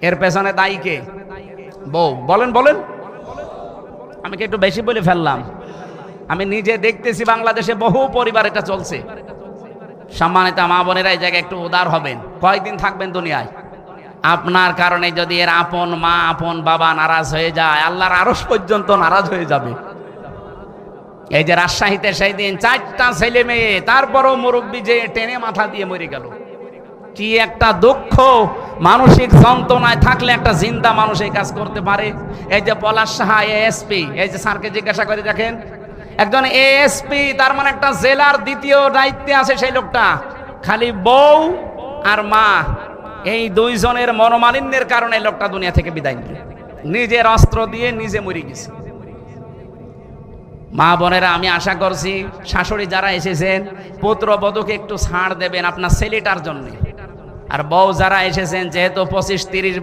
এর পেছনে দায়ী কে? বউ। বলেন বলেন। আমি কি একটু বেশি বলে ফেললাম? আমি নিজে দেখতেছি বাংলাদেশে বহু পরিবার এটা চলছে। সম্মানিত মা বোনেরা, এই জায়গায় একটু উদার হবেন। কয়দিন থাকবেন দুনিয়ায়? আপনার কারণে যদি এর আপন মা আপন বাবা নারাজ হয়ে যায়, আল্লাহর আরশ পর্যন্ত নারাজ হয়ে যাবে। এই যে রাজশাহীতে সেই দিন 4টা ছেলে মেয়ে, তারপরও মুরব্বী যে টেনে মাথা দিয়ে মরে গেল। কি একটা দুঃখ! মানসিক যন্ত্রণায় থাকলে একটা জিন্দা মানুষ এই কাজ করতে পারে? এই যে পলাশ সাহা এএসপি, এই যে স্যারকে জিজ্ঞাসা করে দেখেন, একজন এএসপি, তার মানে একটা জেলার দ্বিতীয় দায়িত্বে আছে সেই লোকটা। খালি বউ আর মা, এই দুইজনের মনোমালিন্যের কারণে লোকটা দুনিয়া থেকে বিদায় নিল। নিজের অস্ত্র দিয়ে নিজে মরে গেছে। মা বোনেরা, আমি আশা করছি শাশুড়ি যারা এসেছেন, পুত্রবধূকে একটু ছাড় দেবেন আপনার ছেলেটার জন্য। আর বউ যারা এসেছেন, যেহেতু 25-30